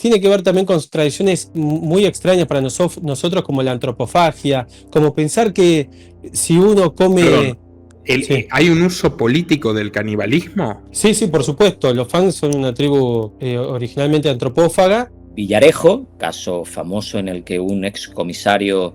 tiene que ver también con tradiciones muy extrañas para nosotros, como la antropofagia, como pensar que si uno come... Perdón, Sí. ¿hay un uso político del canibalismo? Sí, por supuesto. Los Fang son una tribu originalmente antropófaga. Villarejo, caso famoso en el que un excomisario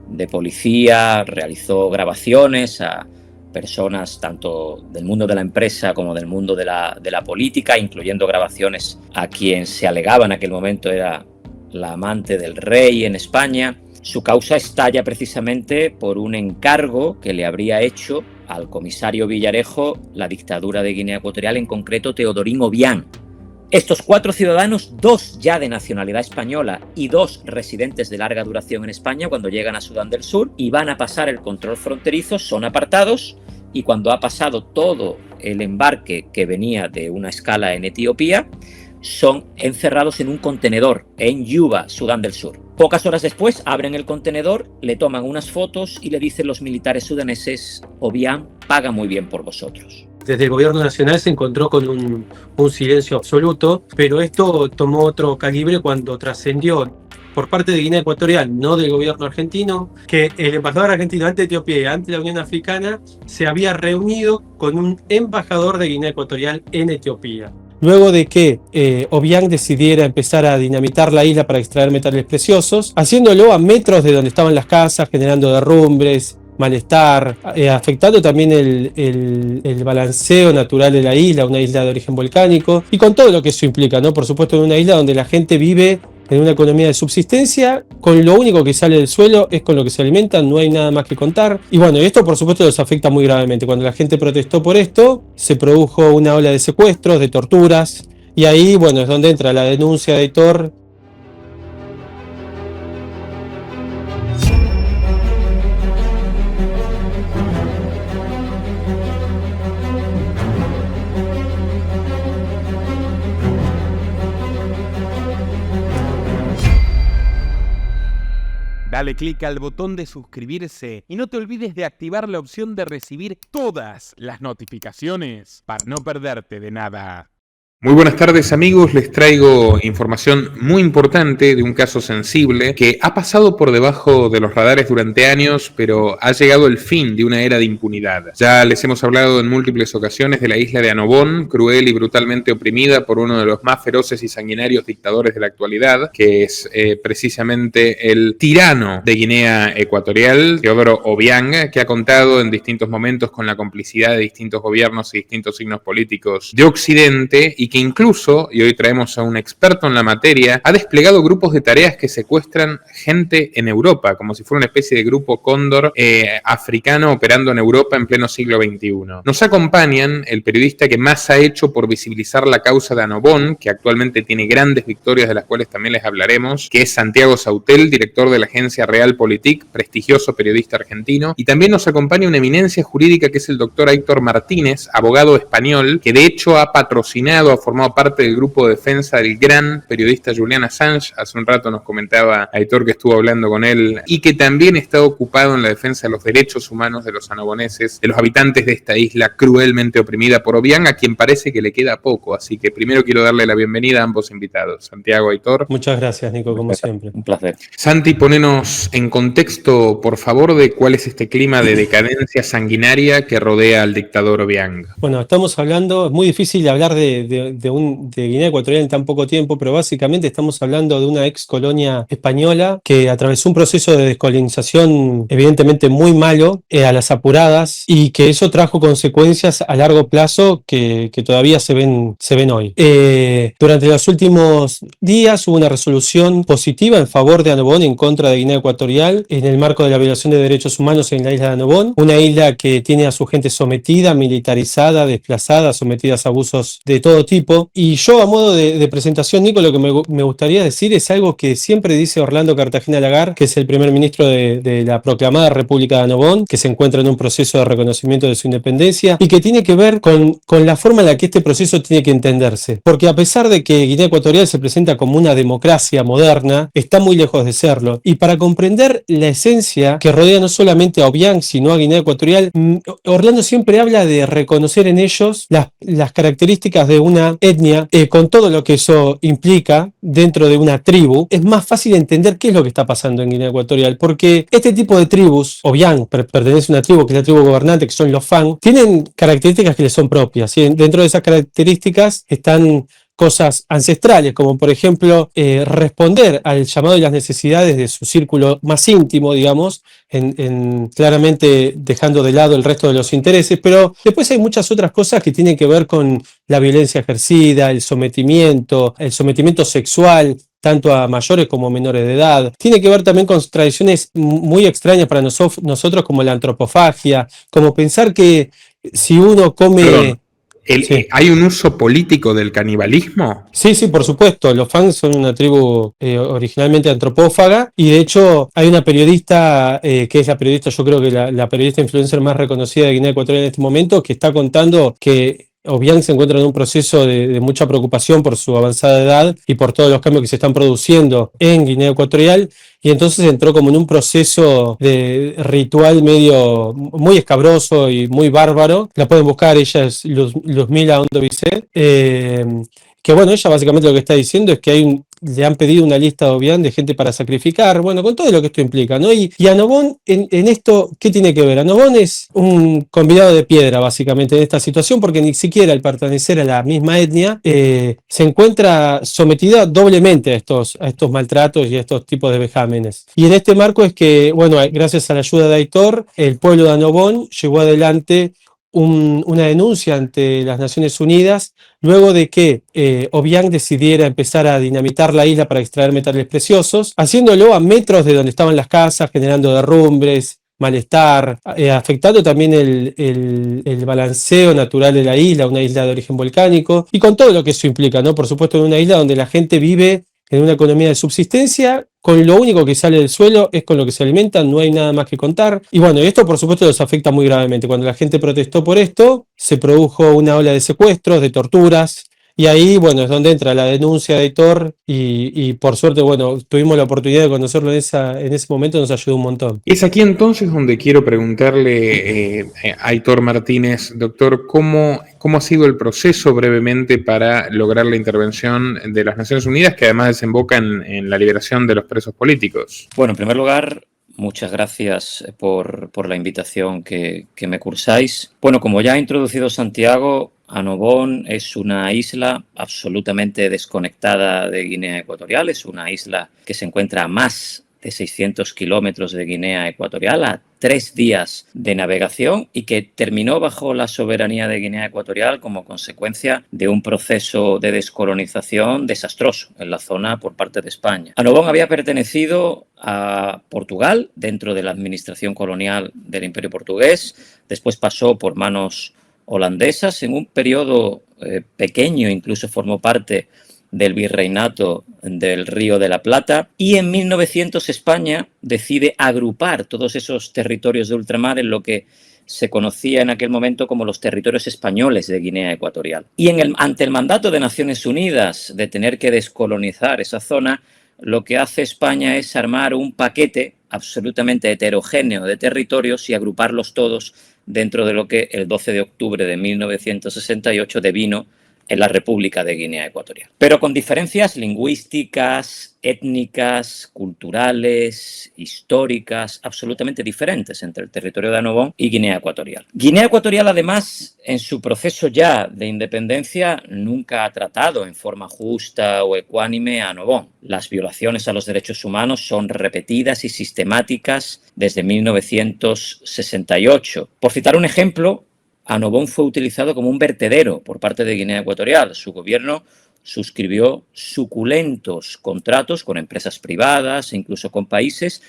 de policía realizó grabaciones a personas tanto del mundo de la empresa como del mundo de la política, incluyendo grabaciones a quien se alegaba en aquel momento era la amante del rey en España. Su causa estalla precisamente por un encargo que le habría hecho al comisario Villarejo la dictadura de Guinea Ecuatorial, en concreto Teodorín Obiang. Estos 4 ciudadanos, 2 ya de nacionalidad española y 2 residentes de larga duración en España, cuando llegan a Sudán del Sur y van a pasar el control fronterizo, son apartados, y cuando ha pasado todo el embarque que venía de una escala en Etiopía, son encerrados en un contenedor en Yuba, Sudán del Sur. Pocas horas después abren el contenedor, le toman unas fotos y le dicen los militares sudaneses: Obiang paga muy bien por vosotros. Desde el gobierno nacional se encontró con un silencio absoluto, pero esto tomó otro calibre cuando trascendió por parte de Guinea Ecuatorial, no del gobierno argentino, que el embajador argentino ante Etiopía y ante la Unión Africana se había reunido con un embajador de Guinea Ecuatorial en Etiopía. Luego de que Obiang decidiera empezar a dinamitar la isla para extraer metales preciosos, haciéndolo a metros de donde estaban las casas, generando derrumbres, malestar, afectando también el balanceo natural de la isla, una isla de origen volcánico, y con todo lo que eso implica, ¿no? Por supuesto, en una isla donde la gente vive en una economía de subsistencia, con lo único que sale del suelo es con lo que se alimentan, no hay nada más que contar. Y bueno, esto por supuesto los afecta muy gravemente. Cuando la gente protestó por esto, se produjo una ola de secuestros, de torturas, y ahí, bueno, es donde entra la denuncia de Aitor. Dale clic al botón de suscribirse y no te olvides de activar la opción de recibir todas las notificaciones para no perderte de nada. Muy buenas tardes, amigos, les traigo información muy importante de un caso sensible que ha pasado por debajo de los radares durante años, pero ha llegado el fin de una era de impunidad. Ya les hemos hablado en múltiples ocasiones de la isla de Annobón, cruel y brutalmente oprimida por uno de los más feroces y sanguinarios dictadores de la actualidad, que es precisamente el tirano de Guinea Ecuatorial, Teodoro Obiang, que ha contado en distintos momentos con la complicidad de distintos gobiernos y distintos signos políticos de Occidente, y que incluso, y hoy traemos a un experto en la materia, ha desplegado grupos de tareas que secuestran gente en Europa, como si fuera una especie de grupo cóndor africano operando en Europa en pleno siglo XXI. Nos acompañan el periodista que más ha hecho por visibilizar la causa de Annobón, que actualmente tiene grandes victorias de las cuales también les hablaremos, que es Santiago Sautel, director de la agencia Realpolitik, prestigioso periodista argentino, y también nos acompaña una eminencia jurídica que es el doctor Aitor Martínez, abogado español, que de hecho ha patrocinado, ha formado parte del grupo de defensa del gran periodista Julian Assange. Hace un rato nos comentaba Aitor que estuvo hablando con él, y que también está ocupado en la defensa de los derechos humanos de los anoboneses, de los habitantes de esta isla cruelmente oprimida por Obiang, a quien parece que le queda poco. Así que primero quiero darle la bienvenida a ambos invitados. Santiago, Aitor. Muchas gracias, Nico, como siempre. Un placer. Santi, ponenos en contexto, por favor, de cuál es este clima de decadencia sanguinaria que rodea al dictador Obiang. Bueno, estamos hablando, es muy difícil hablar de Guinea Ecuatorial en tan poco tiempo, pero básicamente estamos hablando de una ex colonia española que atravesó un proceso de descolonización evidentemente muy malo, a las apuradas, y que eso trajo consecuencias a largo plazo que todavía se ven hoy. Durante los últimos días hubo una resolución positiva en favor de Annobón en contra de Guinea Ecuatorial en el marco de la violación de derechos humanos en la isla de Annobón, una isla que tiene a su gente sometida, militarizada, desplazada, sometidas a abusos de todo tipo. Y yo, a modo de presentación, Nico, lo que me gustaría decir es algo que siempre dice Orlando Cartagena Lagar, que es el primer ministro de la proclamada República de Annobón, que se encuentra en un proceso de reconocimiento de su independencia y que tiene que ver con la forma en la que este proceso tiene que entenderse. Porque a pesar de que Guinea Ecuatorial se presenta como una democracia moderna, está muy lejos de serlo. Y para comprender la esencia que rodea no solamente a Obiang, sino a Guinea Ecuatorial, Orlando siempre habla de reconocer en ellos las características de una una etnia, con todo lo que eso implica dentro de una tribu, es más fácil entender qué es lo que está pasando en Guinea Ecuatorial, porque este tipo de tribus, Obiang pertenece a una tribu que es la tribu gobernante, que son los Fang, tienen características que les son propias, ¿sí? Dentro de esas características están cosas ancestrales, como por ejemplo responder al llamado y las necesidades de su círculo más íntimo, digamos, claramente dejando de lado el resto de los intereses, pero después hay muchas otras cosas que tienen que ver con la violencia ejercida, el sometimiento sexual, tanto a mayores como a menores de edad. Tiene que ver también con tradiciones muy extrañas para nosotros, como la antropofagia, como pensar que si uno come... Perdón. Sí. ¿Hay un uso político del canibalismo? Sí, por supuesto. Los Fang son una tribu originalmente antropófaga y de hecho hay una periodista que es la periodista, yo creo que la periodista influencer más reconocida de Guinea Ecuatorial en este momento, que está contando que Obiang se encuentra en un proceso de mucha preocupación por su avanzada edad y por todos los cambios que se están produciendo en Guinea Ecuatorial, y entonces entró como en un proceso de ritual medio muy escabroso y muy bárbaro. La pueden buscar, ella es Luzmila Ondovicé, que bueno, ella básicamente lo que está diciendo es que le han pedido una lista de Obiang de gente para sacrificar, bueno, con todo lo que esto implica, ¿no? Y Anobón, en esto, ¿qué tiene que ver? Anobón es un convidado de piedra, básicamente, en esta situación, porque ni siquiera al pertenecer a la misma etnia, se encuentra sometida doblemente a estos maltratos y a estos tipos de vejámenes. Y en este marco es que, bueno, gracias a la ayuda de Aitor, el pueblo de Anobón llevó adelante una denuncia ante las Naciones Unidas luego de que Obiang decidiera empezar a dinamitar la isla para extraer metales preciosos, haciéndolo a metros de donde estaban las casas, generando derrumbres, malestar, afectando también el balanceo natural de la isla, una isla de origen volcánico, y con todo lo que eso implica, ¿no? Por supuesto, en una isla donde la gente vive en una economía de subsistencia, con lo único que sale del suelo es con lo que se alimentan, no hay nada más que contar. Y bueno, esto por supuesto los afecta muy gravemente. Cuando la gente protestó por esto, se produjo una ola de secuestros, de torturas, y ahí, bueno, es donde entra la denuncia de Aitor y por suerte, bueno, tuvimos la oportunidad de conocerlo en ese momento, nos ayudó un montón. Es aquí entonces donde quiero preguntarle a Aitor Martínez, doctor, ¿cómo ha sido el proceso brevemente para lograr la intervención de las Naciones Unidas, que además desemboca en la liberación de los presos políticos? Bueno, en primer lugar, muchas gracias por la invitación que me cursáis. Bueno, como ya ha introducido Santiago, Anobón es una isla absolutamente desconectada de Guinea Ecuatorial. Es una isla que se encuentra a más de 600 kilómetros de Guinea Ecuatorial, a 3 días de navegación, y que terminó bajo la soberanía de Guinea Ecuatorial como consecuencia de un proceso de descolonización desastroso en la zona por parte de España. Anobón había pertenecido a Portugal dentro de la administración colonial del Imperio Portugués, después pasó por manos holandesas, en un periodo pequeño incluso formó parte del virreinato del Río de la Plata, y en 1900 España decide agrupar todos esos territorios de ultramar en lo que se conocía en aquel momento como los territorios españoles de Guinea Ecuatorial. Y ante el mandato de Naciones Unidas de tener que descolonizar esa zona, lo que hace España es armar un paquete absolutamente heterogéneo de territorios y agruparlos todos dentro de lo que el 12 de octubre de 1968 devino en la República de Guinea Ecuatorial. Pero con diferencias lingüísticas, étnicas, culturales, históricas, absolutamente diferentes entre el territorio de Anobón y Guinea Ecuatorial. Guinea Ecuatorial, además, en su proceso ya de independencia, nunca ha tratado en forma justa o ecuánime a Anobón. Las violaciones a los derechos humanos son repetidas y sistemáticas desde 1968. Por citar un ejemplo, Anobón fue utilizado como un vertedero por parte de Guinea Ecuatorial. Su gobierno suscribió suculentos contratos con empresas privadas e incluso con países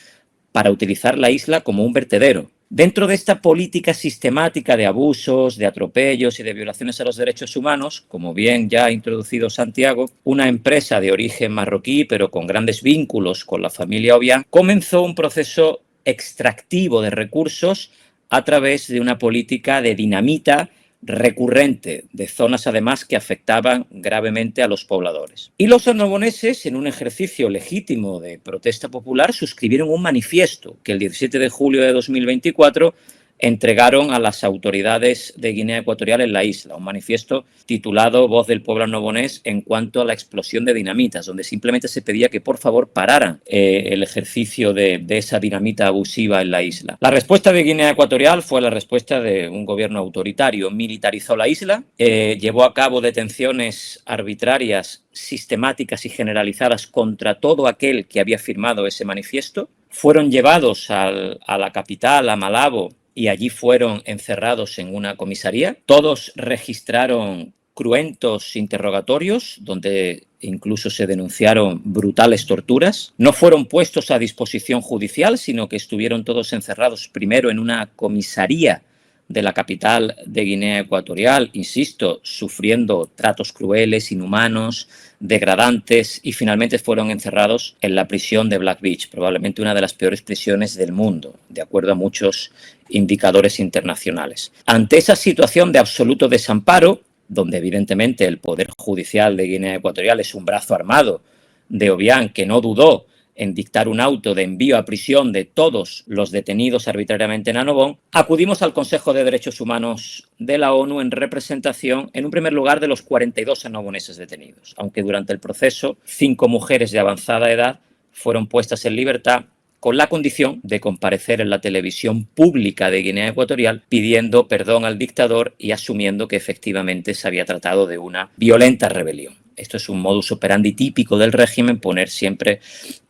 para utilizar la isla como un vertedero. Dentro de esta política sistemática de abusos, de atropellos y de violaciones a los derechos humanos, como bien ya ha introducido Santiago, una empresa de origen marroquí, pero con grandes vínculos con la familia Obiang, comenzó un proceso extractivo de recursos a través de una política de dinamita recurrente de zonas además que afectaban gravemente a los pobladores. Y los anoboneses, en un ejercicio legítimo de protesta popular, suscribieron un manifiesto que el 17 de julio de 2024 entregaron a las autoridades de Guinea Ecuatorial en la isla un manifiesto titulado Voz del Pueblo Annobonés en cuanto a la explosión de dinamitas, donde simplemente se pedía que por favor pararan el ejercicio de esa dinamita abusiva en la isla. La respuesta de Guinea Ecuatorial fue la respuesta de un gobierno autoritario. Militarizó la isla, llevó a cabo detenciones arbitrarias, sistemáticas y generalizadas contra todo aquel que había firmado ese manifiesto. Fueron llevados a la capital, a Malabo, y allí fueron encerrados en una comisaría. Todos registraron cruentos interrogatorios donde incluso se denunciaron brutales torturas. No fueron puestos a disposición judicial, sino que estuvieron todos encerrados primero en una comisaría de la capital de Guinea Ecuatorial, insisto, sufriendo tratos crueles, inhumanos, degradantes, y finalmente fueron encerrados en la prisión de Black Beach, probablemente una de las peores prisiones del mundo, de acuerdo a muchos indicadores internacionales. Ante esa situación de absoluto desamparo, donde evidentemente el Poder Judicial de Guinea Ecuatorial es un brazo armado de Obiang, que no dudó en dictar un auto de envío a prisión de todos los detenidos arbitrariamente en Annobón, acudimos al Consejo de Derechos Humanos de la ONU en representación, en un primer lugar, de los 42 annoboneses detenidos, aunque durante el proceso 5 mujeres de avanzada edad fueron puestas en libertad con la condición de comparecer en la televisión pública de Guinea Ecuatorial pidiendo perdón al dictador y asumiendo que efectivamente se había tratado de una violenta rebelión. Esto es un modus operandi típico del régimen, poner siempre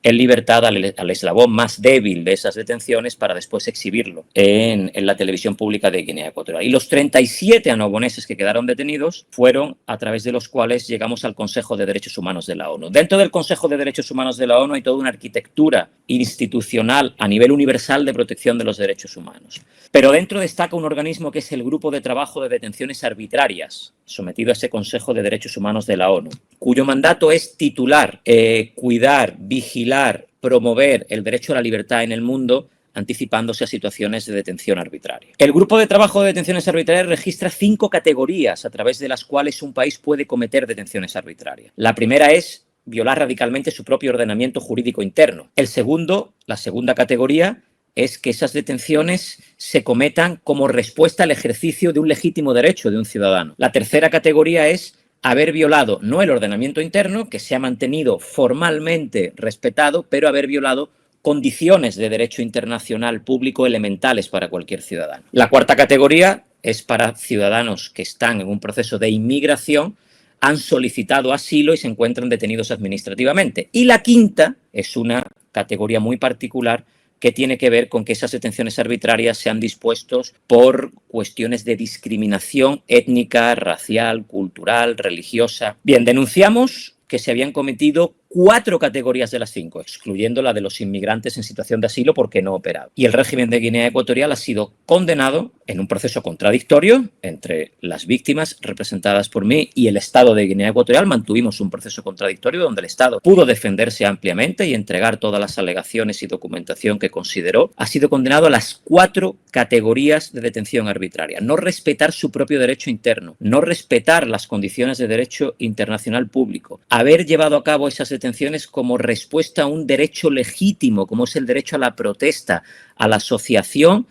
en libertad al eslabón más débil de esas detenciones para después exhibirlo en la televisión pública de Guinea Ecuatorial. Y los 37 annoboneses que quedaron detenidos fueron a través de los cuales llegamos al Consejo de Derechos Humanos de la ONU. Dentro del Consejo de Derechos Humanos de la ONU hay toda una arquitectura institucional a nivel universal de protección de los derechos humanos. Pero dentro destaca un organismo que es el Grupo de Trabajo de Detenciones Arbitrarias, sometido a ese Consejo de Derechos Humanos de la ONU, cuyo mandato es titular, cuidar, vigilar, promover el derecho a la libertad en el mundo, anticipándose a situaciones de detención arbitraria. El Grupo de Trabajo de Detenciones Arbitrarias registra 5 categorías a través de las cuales un país puede cometer detenciones arbitrarias. La primera es violar radicalmente su propio ordenamiento jurídico interno. La segunda categoría es que esas detenciones se cometan como respuesta al ejercicio de un legítimo derecho de un ciudadano. La tercera categoría es haber violado no el ordenamiento interno, que se ha mantenido formalmente respetado, pero haber violado condiciones de derecho internacional público elementales para cualquier ciudadano. La cuarta categoría es para ciudadanos que están en un proceso de inmigración, han solicitado asilo y se encuentran detenidos administrativamente. Y la quinta es una categoría muy particular que tiene que ver con que esas detenciones arbitrarias se han dispuesto por cuestiones de discriminación étnica, racial, cultural, religiosa. Bien, denunciamos que se habían cometido 4 categorías de las 5, excluyendo la de los inmigrantes en situación de asilo porque no operaba. Y el régimen de Guinea Ecuatorial ha sido condenado en un proceso contradictorio entre las víctimas representadas por mí y el Estado de Guinea Ecuatorial. Mantuvimos un proceso contradictorio donde el Estado pudo defenderse ampliamente y entregar todas las alegaciones y documentación que consideró. Ha sido condenado a las 4 categorías de detención arbitraria. No respetar su propio derecho interno, no respetar las condiciones de derecho internacional público, haber llevado a cabo esas detenciones como respuesta a un derecho legítimo, como es el derecho a la protesta, a la asociación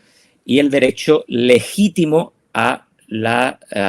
y el derecho legítimo a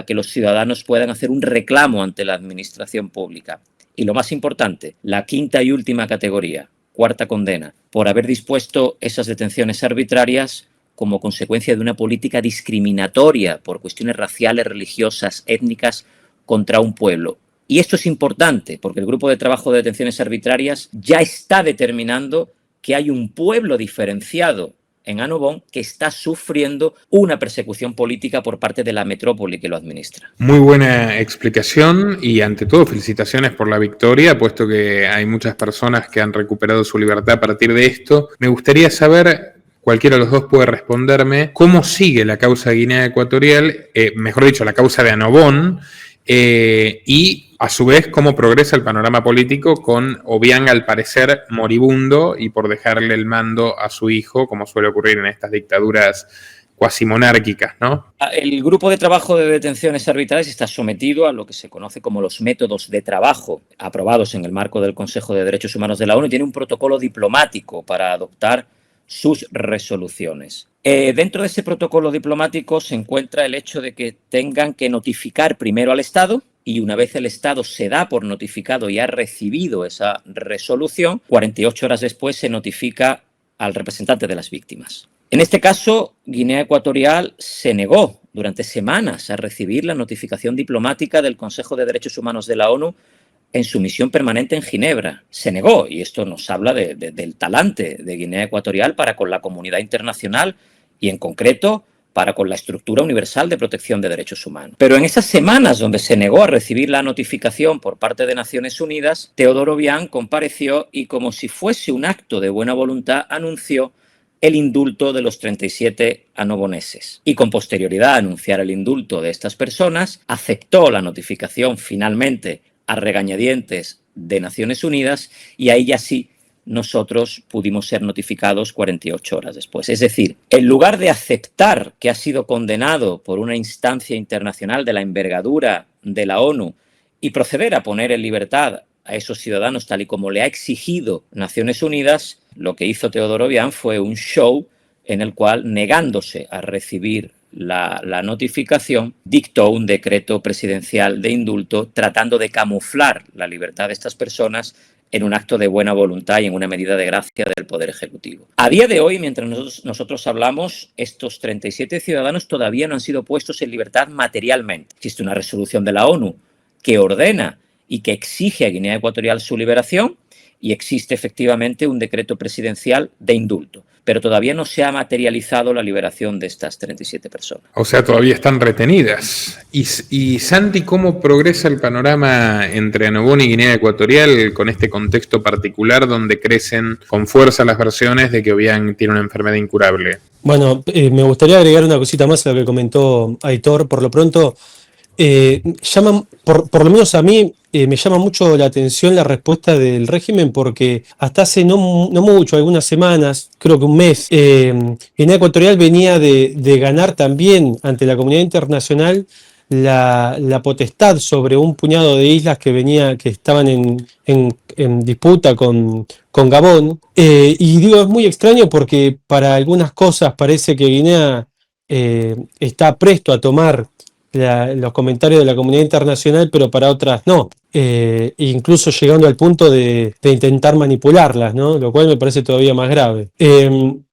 que los ciudadanos puedan hacer un reclamo ante la administración pública. Y lo más importante, la quinta y última categoría, cuarta condena, por haber dispuesto esas detenciones arbitrarias como consecuencia de una política discriminatoria por cuestiones raciales, religiosas, étnicas contra un pueblo. Y esto es importante porque el Grupo de Trabajo de Detenciones Arbitrarias ya está determinando que hay un pueblo diferenciado en Annobón que está sufriendo una persecución política por parte de la metrópoli que lo administra. Muy buena explicación y ante todo felicitaciones por la victoria, puesto que hay muchas personas que han recuperado su libertad a partir de esto. Me gustaría saber, cualquiera de los dos puede responderme, cómo sigue la causa de Guinea Ecuatorial, mejor dicho, la causa de Annobón, y a su vez cómo progresa el panorama político con Obiang al parecer moribundo y por dejarle el mando a su hijo, como suele ocurrir en estas dictaduras cuasi monárquicas, ¿no? El Grupo de Trabajo de Detenciones Arbitrarias está sometido a lo que se conoce como los métodos de trabajo aprobados en el marco del Consejo de Derechos Humanos de la ONU y tiene un protocolo diplomático para adoptar sus resoluciones. Dentro de ese protocolo diplomático se encuentra el hecho de que tengan que notificar primero al Estado, y una vez el Estado se da por notificado y ha recibido esa resolución, 48 horas después se notifica al representante de las víctimas. En este caso, Guinea Ecuatorial se negó durante semanas a recibir la notificación diplomática del Consejo de Derechos Humanos de la ONU en su misión permanente en Ginebra. Se negó, y esto nos habla del talante de Guinea Ecuatorial para con la comunidad internacional y, en concreto, para con la estructura universal de protección de derechos humanos. Pero en esas semanas donde se negó a recibir la notificación por parte de Naciones Unidas, Teodoro Obiang compareció y, como si fuese un acto de buena voluntad, anunció el indulto de los 37 anoboneses. Y con posterioridad a anunciar el indulto de estas personas, aceptó la notificación finalmente a regañadientes de Naciones Unidas, y ahí ya sí nosotros pudimos ser notificados 48 horas después. Es decir, en lugar de aceptar que ha sido condenado por una instancia internacional de la envergadura de la ONU y proceder a poner en libertad a esos ciudadanos tal y como le ha exigido Naciones Unidas, lo que hizo Teodoro Obiang fue un show en el cual, negándose a recibir la notificación, dictó un decreto presidencial de indulto tratando de camuflar la libertad de estas personas en un acto de buena voluntad y en una medida de gracia del Poder Ejecutivo. A día de hoy, mientras nosotros hablamos, estos 37 ciudadanos todavía no han sido puestos en libertad materialmente. Existe una resolución de la ONU que ordena y que exige a Guinea Ecuatorial su liberación, y existe efectivamente un decreto presidencial de indulto, pero todavía no se ha materializado la liberación de estas 37 personas. O sea, todavía están retenidas. Y Santi, ¿cómo progresa el panorama entre Annobón y Guinea Ecuatorial con este contexto particular donde crecen con fuerza las versiones de que Obiang tiene una enfermedad incurable? Bueno, me gustaría agregar una cosita más a lo que comentó Aitor. Por lo pronto, por lo menos a mí, me llama mucho la atención la respuesta del régimen, porque hasta hace no mucho, algunas semanas, creo que un mes, Guinea Ecuatorial venía de ganar también ante la comunidad internacional la potestad sobre un puñado de islas que estaban en disputa con Gabón. Y digo, es muy extraño porque para algunas cosas parece que Guinea está presto a tomar los comentarios de la comunidad internacional, pero para otras no, incluso llegando al punto de intentar manipularlas, ¿no? Lo cual me parece todavía más grave.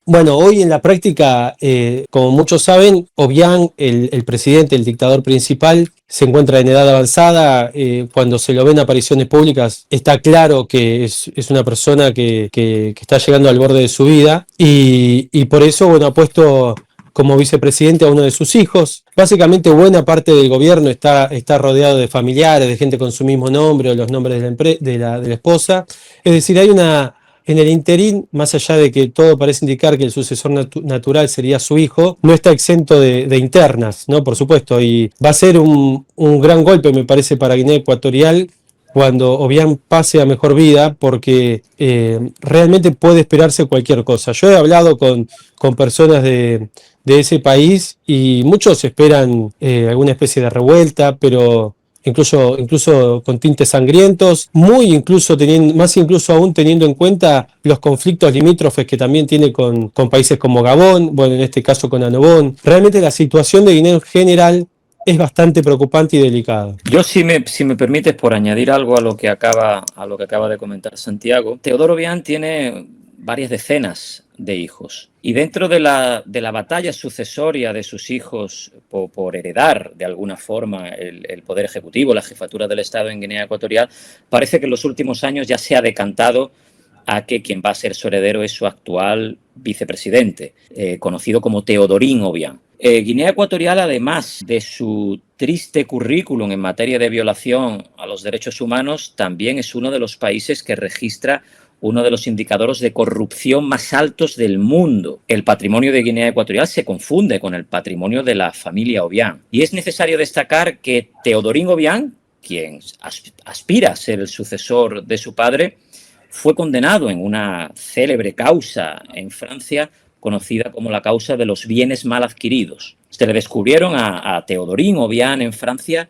Bueno, hoy en la práctica, como muchos saben, Obiang, el presidente, el dictador principal, se encuentra en edad avanzada. Cuando se lo ve en apariciones públicas, está claro que es una persona que está llegando al borde de su vida, y por eso, bueno, ha puesto como vicepresidente a uno de sus hijos. Básicamente, buena parte del gobierno está rodeado de familiares, de gente con su mismo nombre o los nombres de la esposa. Es decir, hay en el interín, más allá de que todo parece indicar que el sucesor natural sería su hijo, no está exento de internas, ¿no? Por supuesto, y va a ser un gran golpe, me parece, para Guinea Ecuatorial cuando Obiang pase a mejor vida, porque realmente puede esperarse cualquier cosa. Yo he hablado con personas de ese país y muchos esperan alguna especie de revuelta, pero incluso con tintes sangrientos, más incluso aún teniendo en cuenta los conflictos limítrofes que también tiene con países como Gabón, bueno, en este caso con Annobón. Realmente la situación de Guinea en general es bastante preocupante y delicada. Yo, si me permites, por añadir algo a lo que acaba de comentar Santiago, Teodoro Obiang tiene varias decenas de hijos. Y dentro de la batalla sucesoria de sus hijos por heredar de alguna forma el poder ejecutivo, la jefatura del Estado en Guinea Ecuatorial, parece que en los últimos años ya se ha decantado a que quien va a ser su heredero es su actual vicepresidente, conocido como Teodorín Obiang. Guinea Ecuatorial, además de su triste currículum en materia de violación a los derechos humanos, también es uno de los países que registra uno de los indicadores de corrupción más altos del mundo. El patrimonio de Guinea Ecuatorial se confunde con el patrimonio de la familia Obiang. Y es necesario destacar que Teodorín Obiang, quien aspira a ser el sucesor de su padre, fue condenado en una célebre causa en Francia conocida como la causa de los bienes mal adquiridos. Se le descubrieron a Teodorín Obiang en Francia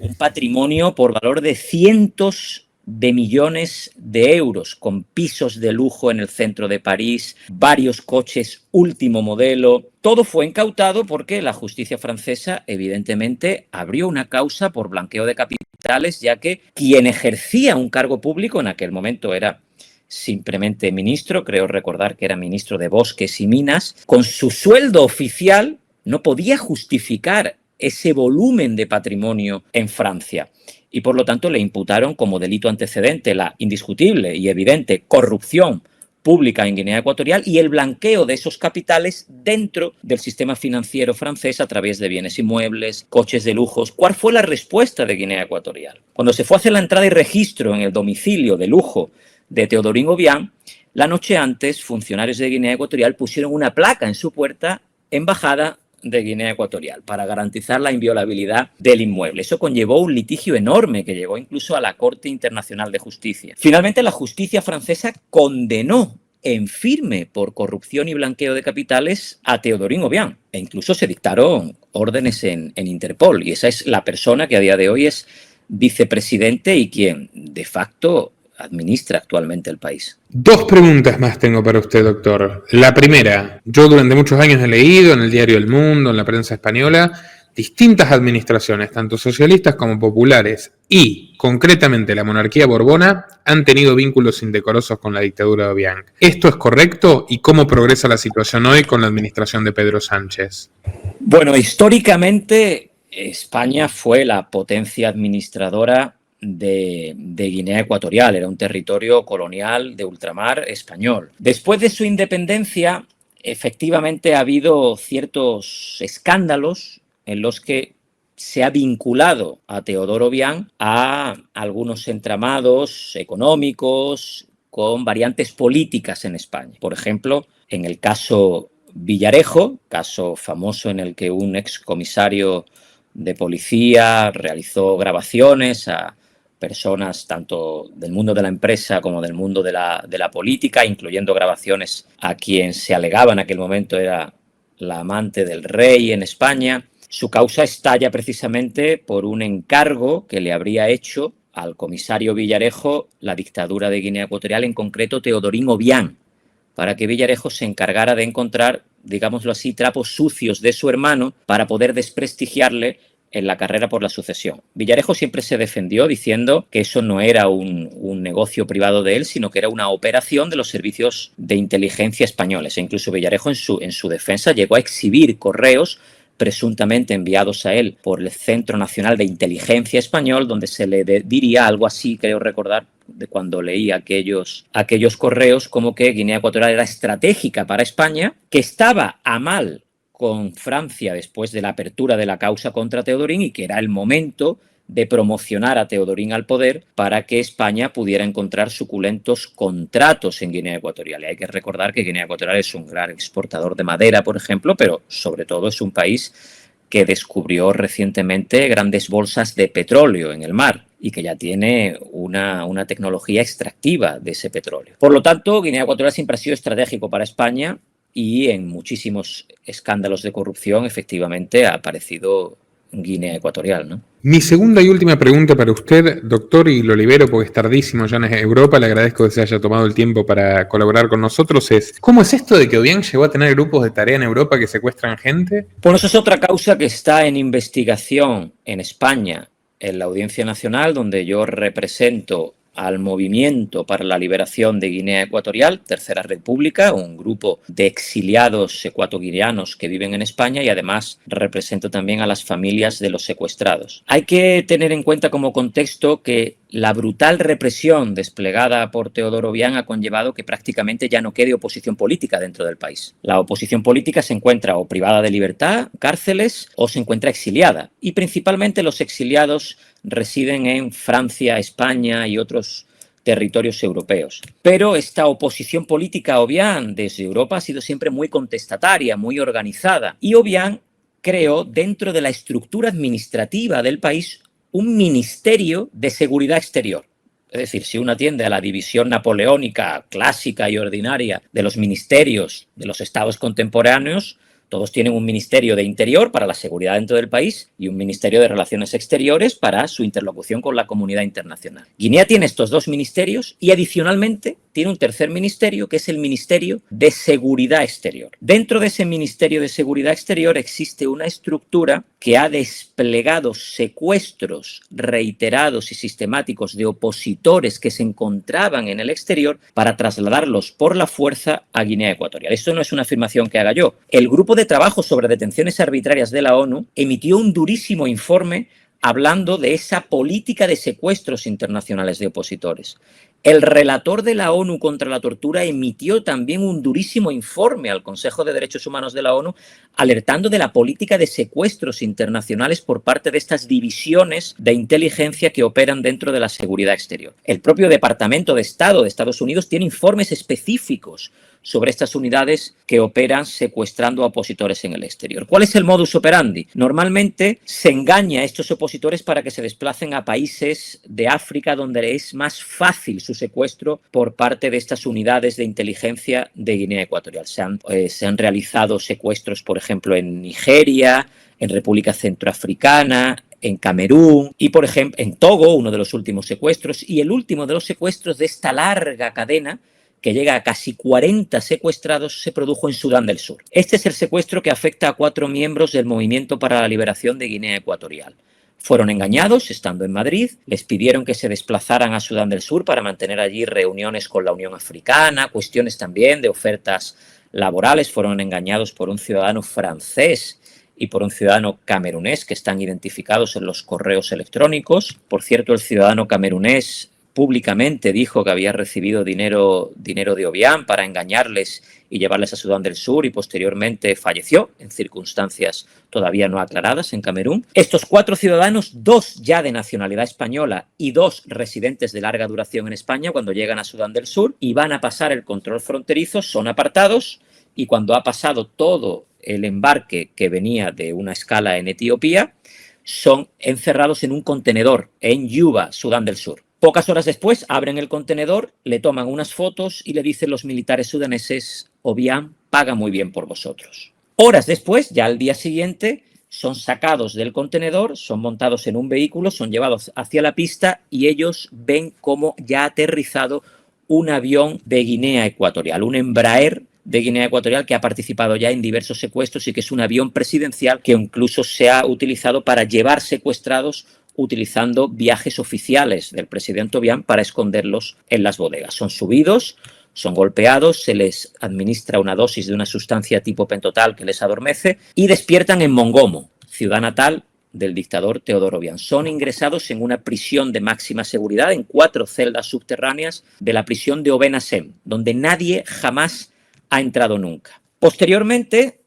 un patrimonio por valor de cientos de millones de euros, con pisos de lujo en el centro de París, varios coches último modelo. Todo fue incautado porque la justicia francesa, evidentemente, abrió una causa por blanqueo de capitales, ya que quien ejercía un cargo público en aquel momento era simplemente ministro, creo recordar que era ministro de Bosques y Minas, con su sueldo oficial no podía justificar ese volumen de patrimonio en Francia. Y por lo tanto le imputaron como delito antecedente la indiscutible y evidente corrupción pública en Guinea Ecuatorial y el blanqueo de esos capitales dentro del sistema financiero francés a través de bienes inmuebles, coches de lujos. ¿Cuál fue la respuesta de Guinea Ecuatorial? Cuando se fue a hacer la entrada y registro en el domicilio de lujo de Teodorín Obiang, la noche antes, funcionarios de Guinea Ecuatorial pusieron una placa en su puerta, embajada de Guinea Ecuatorial, para garantizar la inviolabilidad del inmueble. Eso conllevó un litigio enorme que llegó incluso a la Corte Internacional de Justicia. Finalmente, la justicia francesa condenó en firme por corrupción y blanqueo de capitales a Teodorín Obiang, e incluso se dictaron órdenes en Interpol, y esa es la persona que a día de hoy es vicepresidente y quien de facto administra actualmente el país. Dos preguntas más tengo para usted, doctor. La primera, yo durante muchos años he leído en el diario El Mundo, en la prensa española, distintas administraciones, tanto socialistas como populares, y concretamente la monarquía borbona, han tenido vínculos indecorosos con la dictadura de Obiang. ¿Esto es correcto? ¿Y cómo progresa la situación hoy con la administración de Pedro Sánchez? Bueno, históricamente España fue la potencia administradora de Guinea Ecuatorial, era un territorio colonial de ultramar español. Después de su independencia, efectivamente ha habido ciertos escándalos en los que se ha vinculado a Teodoro Obiang a algunos entramados económicos con variantes políticas en España. Por ejemplo, en el caso Villarejo, caso famoso en el que un excomisario de policía realizó grabaciones a personas tanto del mundo de la empresa como del mundo de la política, incluyendo grabaciones a quien se alegaba en aquel momento era la amante del rey en España. Su causa estalla precisamente por un encargo que le habría hecho al comisario Villarejo la dictadura de Guinea Ecuatorial, en concreto Teodorín Obiang, para que Villarejo se encargara de encontrar, digámoslo así, trapos sucios de su hermano para poder desprestigiarle en la carrera por la sucesión. Villarejo siempre se defendió diciendo que eso no era un negocio privado de él, sino que era una operación de los servicios de inteligencia españoles. E incluso Villarejo en su defensa llegó a exhibir correos presuntamente enviados a él por el Centro Nacional de Inteligencia Español, donde se le diría algo así, creo recordar, de cuando leí aquellos correos, como que Guinea Ecuatorial era estratégica para España, que estaba a mal con Francia después de la apertura de la causa contra Teodorín y que era el momento de promocionar a Teodorín al poder para que España pudiera encontrar suculentos contratos en Guinea Ecuatorial. Y hay que recordar que Guinea Ecuatorial es un gran exportador de madera, por ejemplo, pero sobre todo es un país que descubrió recientemente grandes bolsas de petróleo en el mar y que ya tiene una tecnología extractiva de ese petróleo. Por lo tanto, Guinea Ecuatorial siempre ha sido estratégico para España y en muchísimos escándalos de corrupción efectivamente ha aparecido Guinea Ecuatorial, ¿no? Mi segunda y última pregunta para usted, doctor, y lo libero porque es tardísimo ya en Europa, le agradezco que se haya tomado el tiempo para colaborar con nosotros, es ¿cómo es esto de que Obiang llegó a tener grupos de tarea en Europa que secuestran gente? Bueno, eso es otra causa que está en investigación en España, en la Audiencia Nacional, donde yo represento al Movimiento para la Liberación de Guinea Ecuatorial, Tercera República, un grupo de exiliados ecuatoguineanos que viven en España, y además represento también a las familias de los secuestrados. Hay que tener en cuenta como contexto que la brutal represión desplegada por Teodoro Obiang ha conllevado que prácticamente ya no quede oposición política dentro del país. La oposición política se encuentra o privada de libertad, cárceles, o se encuentra exiliada. Y principalmente los exiliados residen en Francia, España y otros territorios europeos. Pero esta oposición política a Obiang desde Europa ha sido siempre muy contestataria, muy organizada. Y Obiang creó dentro de la estructura administrativa del país un ministerio de seguridad exterior. Es decir, si uno atiende a la división napoleónica clásica y ordinaria de los ministerios de los estados contemporáneos, Todos tienen un Ministerio de Interior para la seguridad dentro del país y un Ministerio de Relaciones Exteriores para su interlocución con la comunidad internacional. Guinea tiene estos dos ministerios y adicionalmente tiene un tercer ministerio, que es el Ministerio de Seguridad Exterior. Dentro de ese Ministerio de Seguridad Exterior existe una estructura que ha desplegado secuestros reiterados y sistemáticos de opositores que se encontraban en el exterior para trasladarlos por la fuerza a Guinea Ecuatorial. Esto no es una afirmación que haga yo. El Grupo de Trabajo sobre Detenciones Arbitrarias de la ONU emitió un durísimo informe hablando de esa política de secuestros internacionales de opositores. El relator de la ONU contra la tortura emitió también un durísimo informe al Consejo de Derechos Humanos de la ONU alertando de la política de secuestros internacionales por parte de estas divisiones de inteligencia que operan dentro de la seguridad exterior. El propio Departamento de Estado de Estados Unidos tiene informes específicos sobre estas unidades que operan secuestrando a opositores en el exterior. ¿Cuál es el modus operandi? Normalmente se engaña a estos opositores para que se desplacen a países de África donde es más fácil su secuestro por parte de estas unidades de inteligencia de Guinea Ecuatorial. Se han realizado secuestros, por ejemplo, en Nigeria, en República Centroafricana, en Camerún y, por ejemplo, en Togo, uno de los últimos secuestros, y el último de los secuestros de esta larga cadena que llega a casi 40 secuestrados, se produjo en Sudán del Sur. Este es el secuestro que afecta a 4 miembros del Movimiento para la Liberación de Guinea Ecuatorial. Fueron engañados estando en Madrid, les pidieron que se desplazaran a Sudán del Sur para mantener allí reuniones con la Unión Africana, cuestiones también de ofertas laborales. Fueron engañados por un ciudadano francés y por un ciudadano camerunés que están identificados en los correos electrónicos. Por cierto, el ciudadano camerunés públicamente dijo que había recibido dinero de Obiang para engañarles y llevarles a Sudán del Sur y posteriormente falleció en circunstancias todavía no aclaradas en Camerún. Estos 4 ciudadanos, 2 ya de nacionalidad española y 2 residentes de larga duración en España, cuando llegan a Sudán del Sur y van a pasar el control fronterizo, son apartados y cuando ha pasado todo el embarque que venía de una escala en Etiopía, son encerrados en un contenedor en Yuba, Sudán del Sur. Pocas horas después abren el contenedor, le toman unas fotos y le dicen los militares sudaneses: Obiang paga muy bien por vosotros. Horas después, ya al día siguiente, son sacados del contenedor, son montados en un vehículo, son llevados hacia la pista y ellos ven cómo ya ha aterrizado un avión de Guinea Ecuatorial, un Embraer de Guinea Ecuatorial que ha participado ya en diversos secuestros y que es un avión presidencial que incluso se ha utilizado para llevar secuestrados utilizando viajes oficiales del presidente Obiang para esconderlos en las bodegas. Son subidos, son golpeados, se les administra una dosis de una sustancia tipo pentotal que les adormece y despiertan en Mongomo, ciudad natal del dictador Teodoro Obiang. Son ingresados en una prisión de máxima seguridad, en 4 celdas subterráneas de la prisión de Obenasem, donde nadie jamás ha entrado nunca. Posteriormente,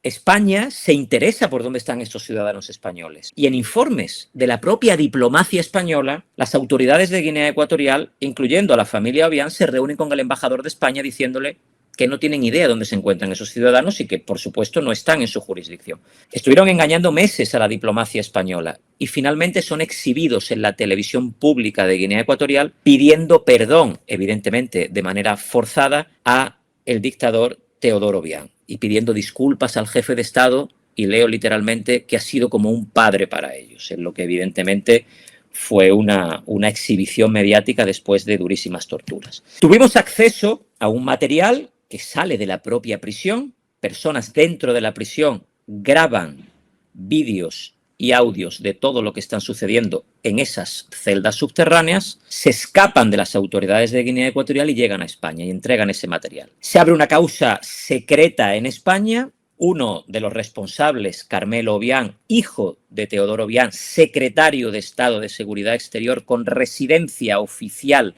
España se interesa por dónde están estos ciudadanos españoles. Y en informes de la propia diplomacia española, las autoridades de Guinea Ecuatorial, incluyendo a la familia Obiang, se reúnen con el embajador de España diciéndole que no tienen idea de dónde se encuentran esos ciudadanos y que, por supuesto, no están en su jurisdicción. Estuvieron engañando meses a la diplomacia española y finalmente son exhibidos en la televisión pública de Guinea Ecuatorial pidiendo perdón, evidentemente de manera forzada, a el dictador Teodoro Obiang y pidiendo disculpas al jefe de Estado, y leo literalmente, que ha sido como un padre para ellos, en lo que evidentemente fue una exhibición mediática después de durísimas torturas. Tuvimos acceso a un material que sale de la propia prisión. Personas dentro de la prisión graban vídeos y audios de todo lo que están sucediendo en esas celdas subterráneas, se escapan de las autoridades de Guinea Ecuatorial y llegan a España y entregan ese material. Se abre una causa secreta en España. Uno de los responsables, Carmelo Obiang, hijo de Teodoro Obiang, secretario de Estado de Seguridad Exterior con residencia oficial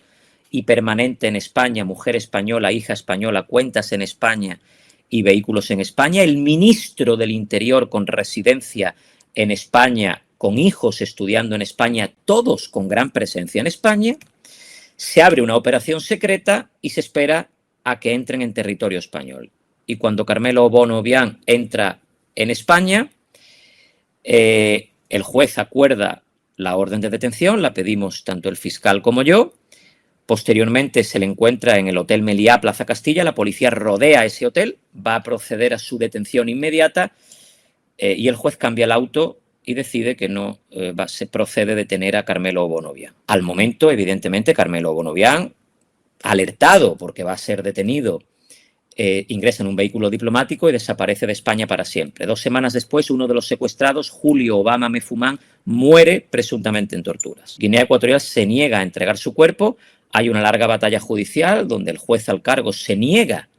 y permanente en España, mujer española, hija española, cuentas en España y vehículos en España. El ministro del Interior con residencia en España, con hijos estudiando en España, todos con gran presencia en España. Se abre una operación secreta y se espera a que entren en territorio español. Y cuando Carmelo Bono Obiang entra en España, el juez acuerda la orden de detención, la pedimos tanto el fiscal como yo, Posteriormente se le encuentra en el Hotel Meliá, Plaza Castilla. La policía rodea ese hotel, va a proceder a su detención inmediata y el juez cambia el auto y decide que no se procede a detener a Carmelo Bonovián. Al momento, evidentemente, Carmelo Bonovián, alertado porque va a ser detenido, ingresa en un vehículo diplomático y desaparece de España para siempre. 2 semanas después, uno de los secuestrados, Julio Obama Mefumán, muere presuntamente en torturas. Guinea Ecuatorial se niega a entregar su cuerpo. Hay una larga batalla judicial donde el juez al cargo se niega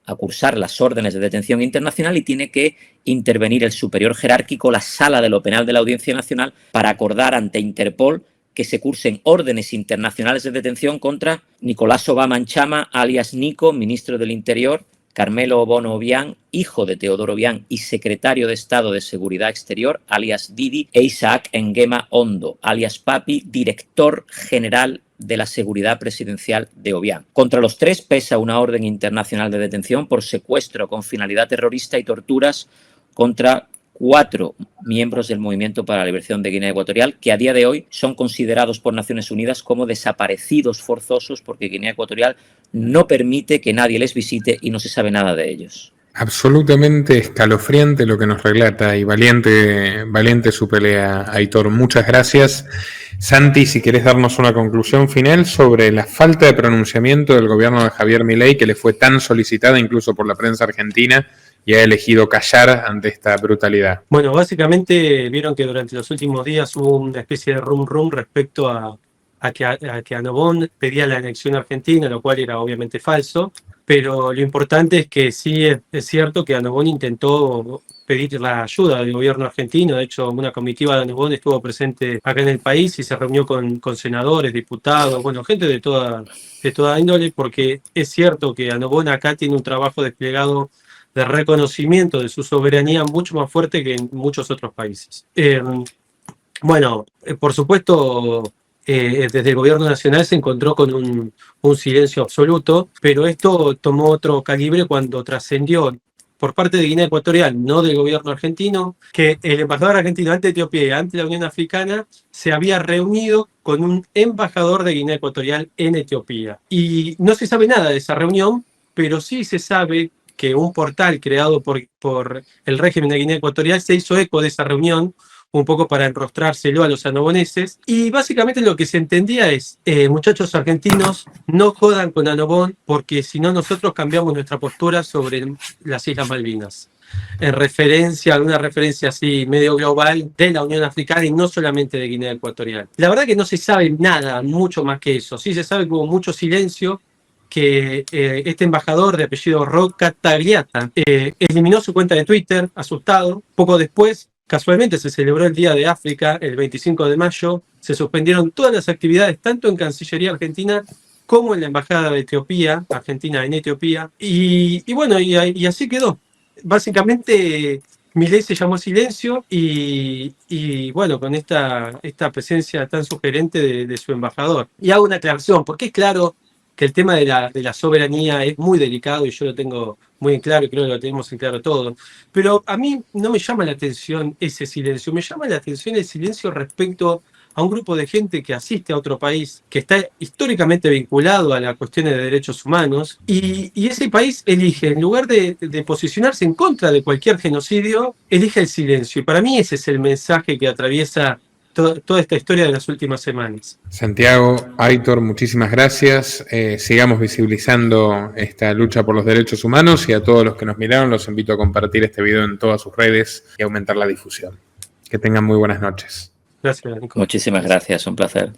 a cursar las órdenes de detención internacional y tiene que intervenir el superior jerárquico, la Sala de lo Penal de la Audiencia Nacional, para acordar ante Interpol que se cursen órdenes internacionales de detención contra Nicolás Obama Anchama, alias Nico, ministro del Interior, Carmelo Bonovián, hijo de Teodoro Obiang y secretario de Estado de Seguridad Exterior, alias Didi, e Isaac Nguema Ondo, alias Papi, director general de la Seguridad Presidencial de Obiang. Contra los 3 pesa una orden internacional de detención por secuestro con finalidad terrorista y torturas contra 4 miembros del Movimiento para la Liberación de Guinea Ecuatorial, que a día de hoy son considerados por Naciones Unidas como desaparecidos forzosos porque Guinea Ecuatorial no permite que nadie les visite y no se sabe nada de ellos. Absolutamente escalofriante lo que nos relata y valiente su pelea, Aitor. Muchas gracias. Santi, si querés darnos una conclusión final sobre la falta de pronunciamiento del gobierno de Javier Milei, que le fue tan solicitada incluso por la prensa argentina, y ha elegido callar ante esta brutalidad. Bueno, básicamente vieron que durante los últimos días hubo una especie de rum respecto a que Anobón pedía la anexión argentina, lo cual era obviamente falso, pero lo importante es que sí es cierto que Anobón intentó pedir la ayuda del gobierno argentino. De hecho, una comitiva de Anobón estuvo presente acá en el país y se reunió con senadores, diputados, bueno, gente de toda índole, porque es cierto que Anobón acá tiene un trabajo desplegado de reconocimiento de su soberanía mucho más fuerte que en muchos otros países. Por supuesto, desde el gobierno nacional se encontró con un silencio absoluto, pero esto tomó otro calibre cuando trascendió por parte de Guinea Ecuatorial, no del gobierno argentino, que el embajador argentino ante Etiopía y ante la Unión Africana se había reunido con un embajador de Guinea Ecuatorial en Etiopía. Y no se sabe nada de esa reunión, pero sí se sabe que un portal creado por el régimen de Guinea Ecuatorial se hizo eco de esa reunión, un poco para enrostrárselo a los anoboneses, y básicamente lo que se entendía es, muchachos argentinos, no jodan con Anobón, porque si no nosotros cambiamos nuestra postura sobre las Islas Malvinas, en referencia, alguna referencia así medio global de la Unión Africana y no solamente de Guinea Ecuatorial. La verdad que no se sabe nada, mucho más que eso, sí se sabe que hubo mucho silencio, que este embajador de apellido Roca Tagliata eliminó su cuenta de Twitter, asustado. Poco después, casualmente se celebró el Día de África, el 25 de mayo, se suspendieron todas las actividades, tanto en Cancillería Argentina como en la Embajada de Etiopía, Argentina en Etiopía, y así quedó. Básicamente, Milei se llamó silencio y bueno, con esta presencia tan sugerente de su embajador. Y hago una aclaración, porque es claro que el tema de la soberanía es muy delicado y yo lo tengo muy en claro y creo que lo tenemos en claro todos. Pero a mí no me llama la atención ese silencio, me llama la atención el silencio respecto a un grupo de gente que asiste a otro país, que está históricamente vinculado a las cuestiones de derechos humanos, y ese país elige, en lugar de posicionarse en contra de cualquier genocidio, elige el silencio. Y para mí ese es el mensaje que atraviesa toda esta historia de las últimas semanas. Santiago, Aitor, muchísimas gracias. Sigamos visibilizando esta lucha por los derechos humanos y a todos los que nos miraron los invito a compartir este video en todas sus redes y aumentar la difusión. Que tengan muy buenas noches. Gracias, Nico. Muchísimas gracias, un placer.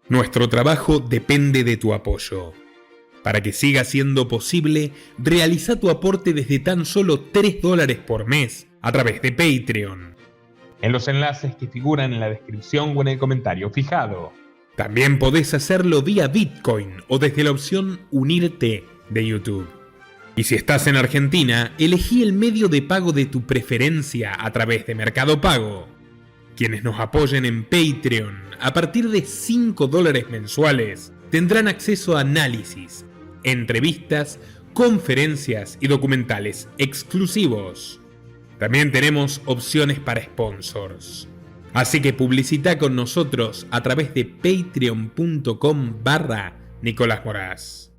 Nuestro trabajo depende de tu apoyo. Para que siga siendo posible, realiza tu aporte desde tan solo $3 por mes a través de Patreon, en los enlaces que figuran en la descripción o en el comentario fijado. También podés hacerlo vía Bitcoin o desde la opción Unirte de YouTube. Y si estás en Argentina, elegí el medio de pago de tu preferencia a través de Mercado Pago. Quienes nos apoyen en Patreon a partir de $5 mensuales tendrán acceso a análisis, entrevistas, conferencias y documentales exclusivos. También tenemos opciones para sponsors. Así que publicita con nosotros a través de patreon.com/, Nicolás Moraz.